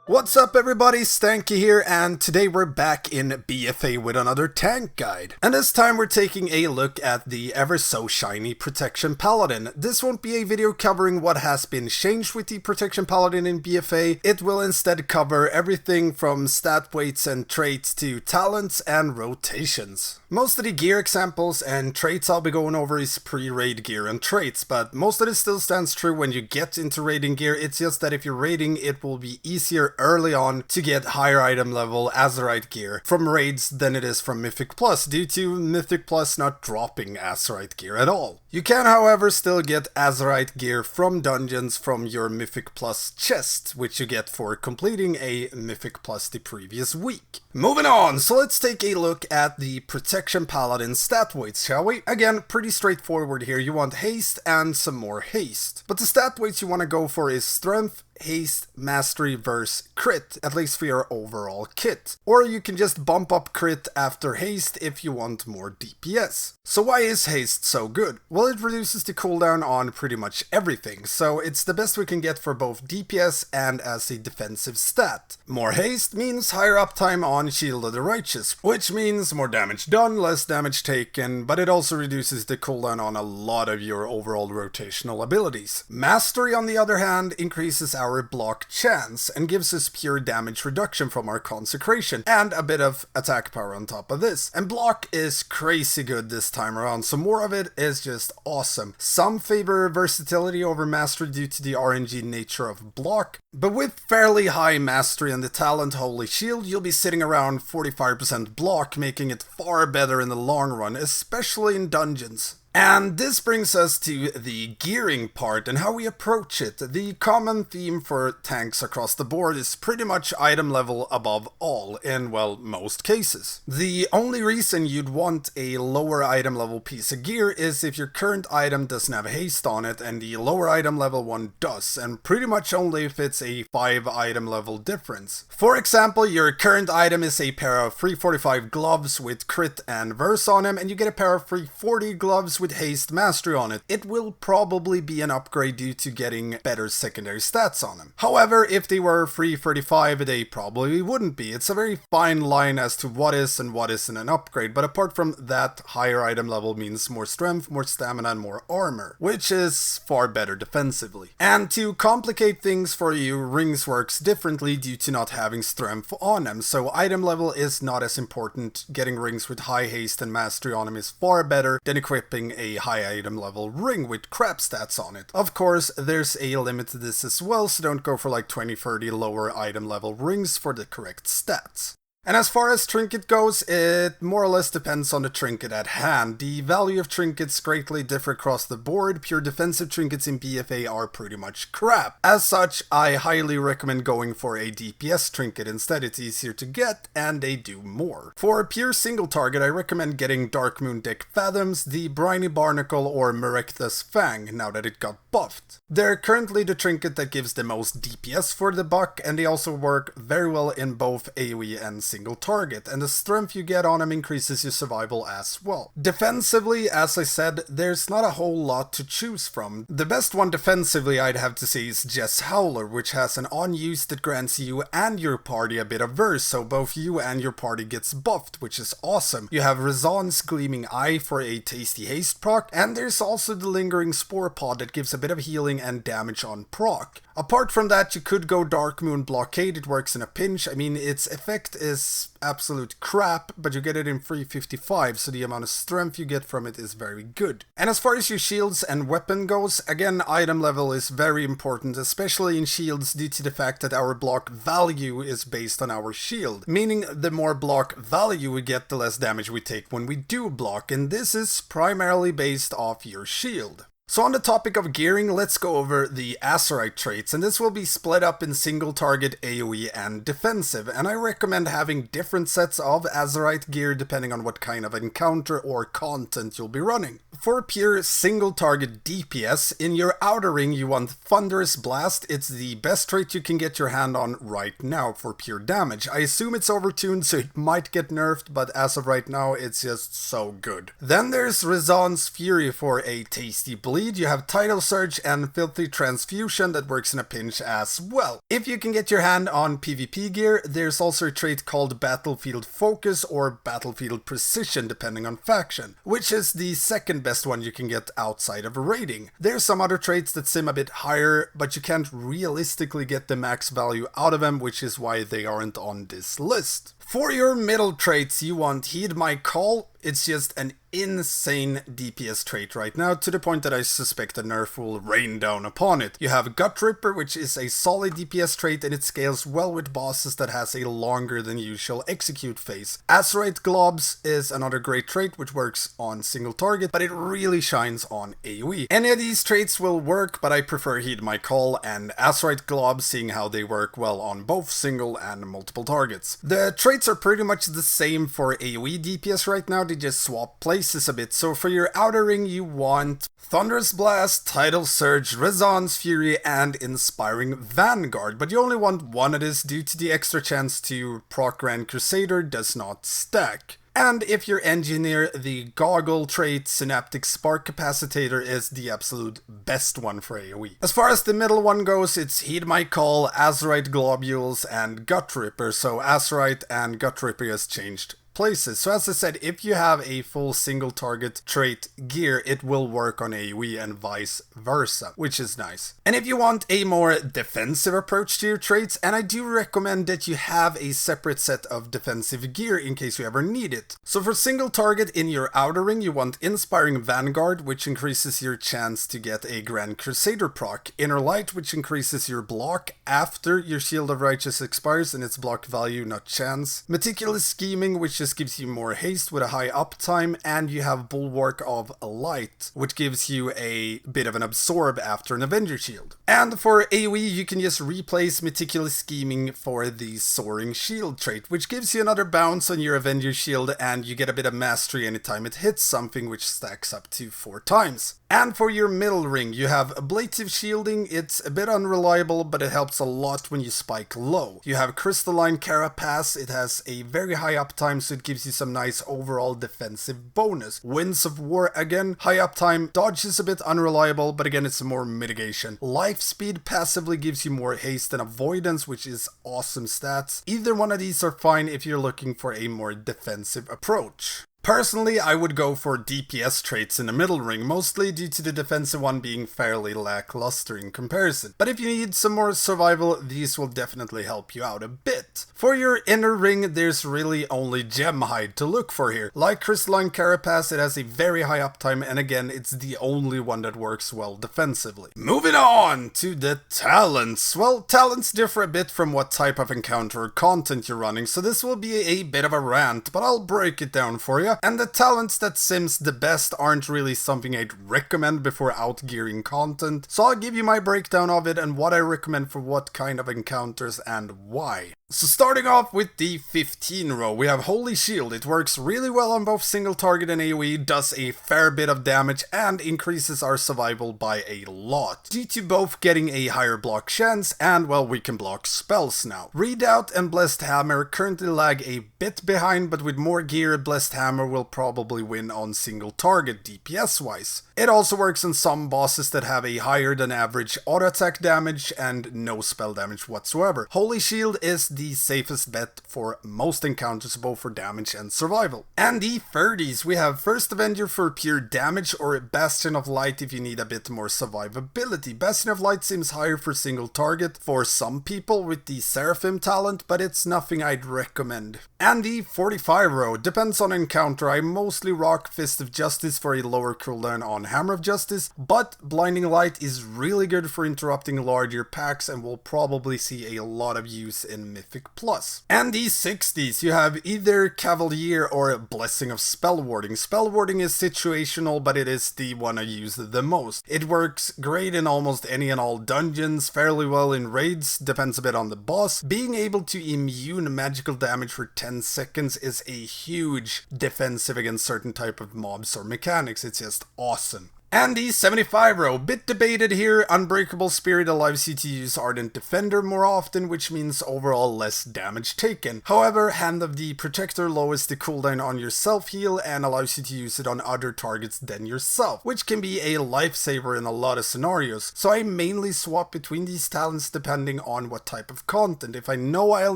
What's up everybody, Stankie here, and today we're back in BFA with another tank guide. And this time we're taking a look at the ever so shiny Protection Paladin. This won't be a video covering what has been changed with the Protection Paladin in BFA, it will instead cover everything from stat weights and traits to talents and rotations. Most of the gear examples and traits I'll be going over is pre-raid gear and traits, but most of this still stands true when you get into raiding gear. It's just that if you're raiding, it will be easier early on to get higher item level Azerite gear from raids than it is from Mythic Plus, due to Mythic Plus not dropping Azerite gear at all. You can, however, still get Azerite gear from dungeons from your Mythic Plus chest, which you get for completing a Mythic Plus the previous week. Moving on, so let's take a look at the Protection Paladin stat weights, shall we? Again, pretty straightforward here. You want haste and some more haste. But the stat weights you want to go for is strength, haste, mastery versus crit, at least for your overall kit. Or you can just bump up crit after haste if you want more DPS. So why is haste so good? Well, it reduces the cooldown on pretty much everything, so it's the best we can get for both DPS and as a defensive stat. More haste means higher uptime on Shield of the Righteous, which means more damage done, less damage taken, but it also reduces the cooldown on a lot of your overall rotational abilities. Mastery, on the other hand, increases our block chance and gives us pure damage reduction from our consecration and a bit of attack power on top of this. And block is crazy good this time around, so more of it is just awesome. Some favor versatility over mastery due to the RNG nature of block, but with fairly high mastery and the talent Holy Shield, you'll be sitting around 45% block, making it far better in the long run, especially in dungeons. And this brings us to the gearing part and how we approach it. The common theme for tanks across the board is pretty much item level above all, in, well, most cases. The only reason you'd want a lower item level piece of gear is if your current item doesn't have haste on it and the lower item level one does, and pretty much only if it's a 5 item level difference. For example, your current item is a pair of 345 gloves with crit and verse on them, and you get a pair of 340 gloves with haste mastery on it. It will probably be an upgrade due to getting better secondary stats on them. However, if they were 335, they probably wouldn't be. It's a very fine line as to what is and what isn't an upgrade, but apart from that, higher item level means more strength, more stamina, and more armor, which is far better defensively. And to complicate things for you, rings works differently due to not having strength on them, so item level is not as important. Getting rings with high haste and mastery on them is far better than equipping a high item level ring with crap stats on it. Of course, there's a limit to this as well, so don't go for like 20-30 lower item level rings for the correct stats. And as far as trinket goes, it more or less depends on the trinket at hand. The value of trinkets greatly differ across the board. Pure defensive trinkets in BFA are pretty much crap. As such, I highly recommend going for a DPS trinket instead. It's easier to get and they do more. For a pure single target, I recommend getting Dark Moon Deck Fathoms, the Briny Barnacle, or Merecthus Fang, now that it got buffed. They're currently the trinket that gives the most DPS for the buck, and they also work very well in both AoE and single target, and the strength you get on them increases your survival as well. Defensively, as I said, there's not a whole lot to choose from. The best one defensively I'd have to say is Jess Howler, which has an on-use that grants you and your party a bit of verse, so both you and your party gets buffed, which is awesome. You have Razan's Gleaming Eye for a tasty haste proc, and there's also the Lingering Spore Pod that gives a bit of healing and damage on proc. Apart from that, you could go Dark Moon Blockade. It works in a pinch. I mean, its effect is absolute crap, but you get it in 355, so the amount of strength you get from it is very good. And as far as your shields and weapon goes, again, item level is very important, especially in shields due to the fact that our block value is based on our shield, meaning the more block value we get, the less damage we take when we do block, and this is primarily based off your shield. So on the topic of gearing, let's go over the Azerite traits, and this will be split up in single target, AoE, and defensive, and I recommend having different sets of Azerite gear depending on what kind of encounter or content you'll be running. For pure single target DPS, in your outer ring you want Thunderous Blast. It's the best trait you can get your hand on right now for pure damage. I assume it's overtuned, so it might get nerfed, but as of right now it's just so good. Then there's Razan's Fury for a tasty bleed bleed, you have Tidal Surge and Filthy Transfusion that works in a pinch as well. If you can get your hand on PvP gear, there's also a trait called Battlefield Focus or Battlefield Precision depending on faction, which is the second best one you can get outside of raiding. There's some other traits that seem a bit higher, but you can't realistically get the max value out of them, which is why they aren't on this list. For your middle traits, you want Heed My Call. It's just an insane DPS trait right now, to the point that I suspect a nerf will rain down upon it. You have Gut Ripper, which is a solid DPS trait and it scales well with bosses that has a longer than usual execute phase. Azerite Globs is another great trait which works on single target, but it really shines on AoE. Any of these traits will work, but I prefer Heed My Call and Azerite Globs, seeing how they work well on both single and multiple targets. The traits are pretty much the same for AoE DPS right now, they just swap places a bit. So for your outer ring you want Thunderous Blast, Tidal Surge, Resonance Fury and Inspiring Vanguard, but you only want one of this due to the extra chance to proc Grand Crusader does not stack. And if you're Engineer, the Goggle trait Synaptic Spark Capacitator is the absolute best one for AoE. As far as the middle one goes, it's Heed My Call, Azerite Globules and Gut Ripper, so Azerite and Gut Ripper has changed places. So as I said, if you have a full single target trait gear, it will work on AoE and vice versa, which is nice. And if you want a more defensive approach to your traits, and I do recommend that you have a separate set of defensive gear in case you ever need it. So for single target in your outer ring, you want Inspiring Vanguard, which increases your chance to get a Grand Crusader proc. Inner Light, which increases your block after your Shield of Righteous expires and its block value, not chance. Meticulous Scheming, which is gives you more haste with a high uptime, and you have Bulwark of Light, which gives you a bit of an absorb after an Avenger Shield. And for AoE, you can just replace Meticulous Scheming for the Soaring Shield trait, which gives you another bounce on your Avenger Shield, and you get a bit of mastery anytime it hits something, which stacks up to 4 times. And for your middle ring, you have Ablative Shielding. It's a bit unreliable, but it helps a lot when you spike low. You have Crystalline Carapace. It has a very high uptime, so it gives you some nice overall defensive bonus. Winds of War, again, high uptime. Dodge is a bit unreliable, but again, it's more mitigation. Life Speed passively gives you more haste and avoidance, which is awesome stats. Either one of these are fine if you're looking for a more defensive approach. Personally, I would go for DPS traits in the middle ring, mostly due to the defensive one being fairly lackluster in comparison. But if you need some more survival, these will definitely help you out a bit. For your inner ring, there's really only Gem Hide to look for here. Like Crystalline Carapace, it has a very high uptime, and again, it's the only one that works well defensively. Moving on to the talents. Well, talents differ a bit from what type of encounter or content you're running, so this will be a bit of a rant, but I'll break it down for you. And the talents that sims the best aren't really something I'd recommend before outgearing content, so I'll give you my breakdown of it and what I recommend for what kind of encounters and why. So starting off with the 15 row, we have Holy Shield. It works really well on both single target and AoE, does a fair bit of damage, and increases our survival by a lot, due to both getting a higher block chance and, well, we can block spells now. Redoubt and Blessed Hammer currently lag a bit behind, but with more gear, Blessed Hammer will probably win on single target DPS wise. It also works on some bosses that have a higher than average auto attack damage and no spell damage whatsoever. Holy Shield is the safest bet for most encounters, both for damage and survival. And the 30s, we have First Avenger for pure damage, or Bastion of Light if you need a bit more survivability. Bastion of Light seems higher for single target for some people with the Seraphim talent, but it's nothing I'd recommend. And the 45 row, depends on encounter. I mostly rock Fist of Justice for a lower cooldown on Hammer of Justice, but Blinding Light is really good for interrupting larger packs and will probably see a lot of use in Mythic Plus. And the 60s, you have either Cavalier or Blessing of Spell Warding. Spell Warding is situational, but it is the one I use the most. It works great in almost any and all dungeons, fairly well in raids, depends a bit on the boss. Being able to immune magical damage for 10 seconds is a huge defensive against certain type of mobs or mechanics. It's just awesome. And the 75 row, bit debated here. Unbreakable Spirit allows you to use Ardent Defender more often, which means overall less damage taken. However, Hand of the Protector lowers the cooldown on your self-heal and allows you to use it on other targets than yourself, which can be a lifesaver in a lot of scenarios. So I mainly swap between these talents depending on what type of content. If I know I'll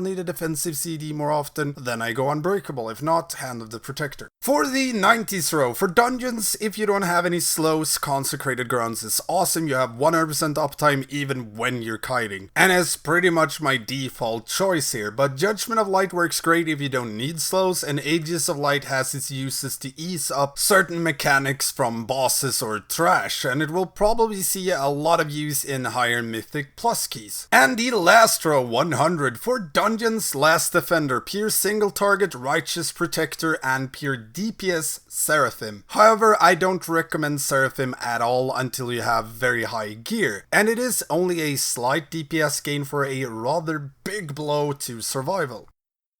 need a defensive CD more often, then I go Unbreakable. If not, Hand of the Protector. For the 90s row, for dungeons, if you don't have any slows, Consecrated Grounds is awesome. You have 100% uptime even when you're kiting, and it's pretty much my default choice here. But Judgment of Light works great if you don't need slows, and Aegis of Light has its uses to ease up certain mechanics from bosses or trash, and it will probably see a lot of use in higher mythic plus keys. And the last row, 100, for dungeons, Last Defender, pure single target, Righteous Protector, and pure DPS Seraphim. However, I don't recommend Seraphim at all until you have very high gear, and it is only a slight DPS gain for a rather big blow to survival.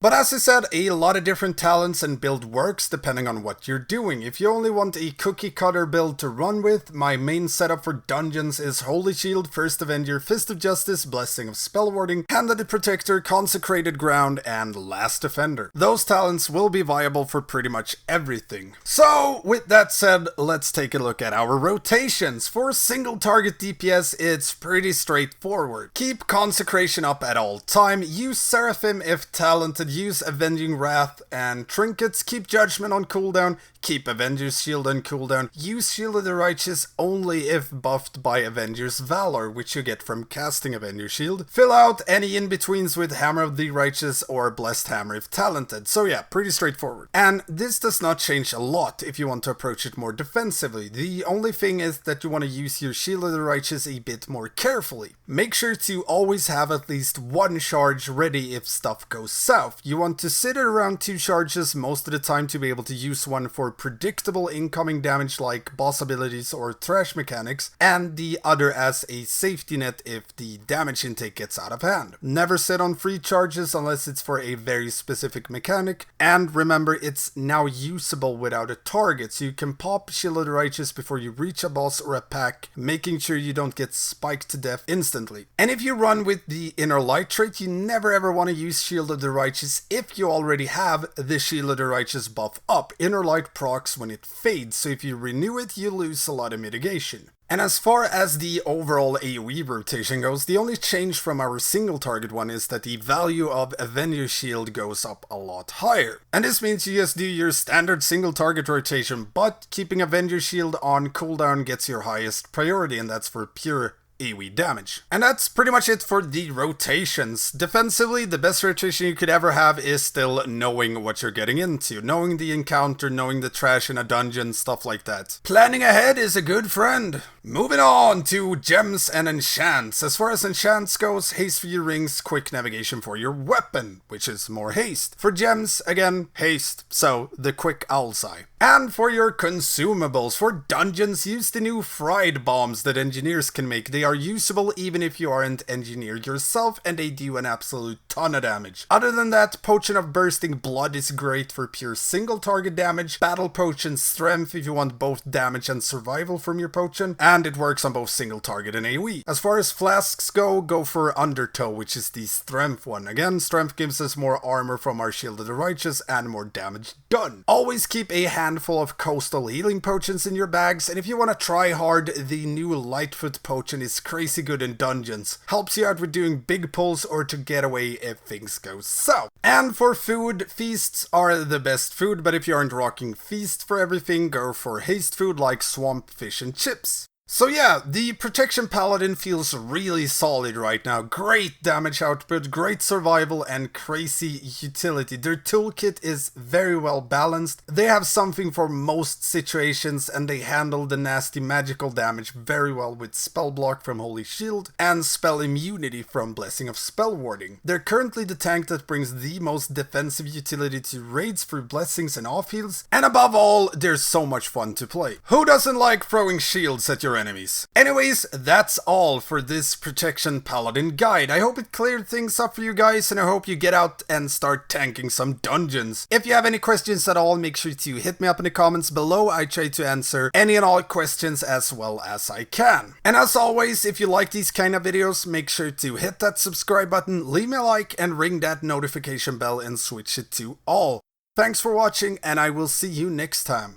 But as I said, a lot of different talents and build works depending on what you're doing. If you only want a cookie cutter build to run with, my main setup for dungeons is Holy Shield, First Avenger, Fist of Justice, Blessing of Spellwarding, Hand of the Protector, Consecrated Ground, and Last Defender. Those talents will be viable for pretty much everything. So, with that said, let's take a look at our rotations. For single target DPS, it's pretty straightforward. Keep Consecration up at all time, use Seraphim if talented, use Avenging Wrath and Trinkets, keep Judgment on cooldown, keep Avenger's Shield on cooldown, use Shield of the Righteous only if buffed by Avenger's Valor, which you get from casting Avenger's Shield, fill out any in-betweens with Hammer of the Righteous or Blessed Hammer if talented. So yeah, pretty straightforward. And this does not change a lot if you want to approach it more defensively. The only thing is that you want to use your Shield of the Righteous a bit more carefully. Make sure to always have at least one charge ready if stuff goes south. You want to sit at around 2 charges most of the time to be able to use one for predictable incoming damage like boss abilities or trash mechanics, and the other as a safety net if the damage intake gets out of hand. Never sit on free charges unless it's for a very specific mechanic, and remember it's now usable without a target, so you can pop Shield of the Righteous before you reach a boss or a pack, making sure you don't get spiked to death instantly. And if you run with the Inner Light trait, you never ever want to use Shield of the Righteous if you already have the Shield of the Righteous buff up. Inner Light procs when it fades, so if you renew it, you lose a lot of mitigation. And as far as the overall AoE rotation goes, the only change from our single target one is that the value of Avenger's Shield goes up a lot higher. And this means you just do your standard single target rotation, but keeping Avenger's Shield on cooldown gets your highest priority, and that's for pure AoE damage. And that's pretty much it for the rotations. Defensively, the best rotation you could ever have is still knowing what you're getting into, knowing the encounter, knowing the trash in a dungeon, stuff like that. Planning ahead is a good friend. Moving on to gems and enchants. As far as enchants goes, haste for your rings, quick navigation for your weapon, which is more haste. For gems, again, haste, so the quick owl's eye. And for your consumables, for dungeons, use the new fried bombs that engineers can make. They are usable even if you aren't engineered yourself, and they do an absolute ton of damage. Other than that, Potion of Bursting Blood is great for pure single target damage, Battle Potion Strength if you want both damage and survival from your potion, and it works on both single target and AoE. As far as flasks go for Undertow, which is the Strength one. Again, Strength gives us more armor from our Shield of the Righteous and more damage done. Always keep a handful of coastal healing potions in your bags, and if you want to try hard, the new Lightfoot potion is crazy good in dungeons. Helps you out with doing big pulls or to get away if things go south. And for food, feasts are the best food, but if you aren't rocking feast for everything, go for haste food like swamp fish and chips. So yeah, the Protection Paladin feels really solid right now. Great damage output, great survival, and crazy utility. Their toolkit is very well balanced. They have something for most situations, and they handle the nasty magical damage very well with Spell Block from Holy Shield and Spell Immunity from Blessing of Spellwarding. They're currently the tank that brings the most defensive utility to raids through blessings and off heals, and above all, they're so much fun to play. Who doesn't like throwing shields at your other enemies. Anyways, that's all for this Protection Paladin guide. I hope it cleared things up for you guys, and I hope you get out and start tanking some dungeons. If you have any questions at all, make sure to hit me up in the comments below. I try to answer any and all questions as well as I can. And as always, if you like these kind of videos, make sure to hit that subscribe button, leave me a like, and ring that notification bell and switch it to all. Thanks for watching, and I will see you next time.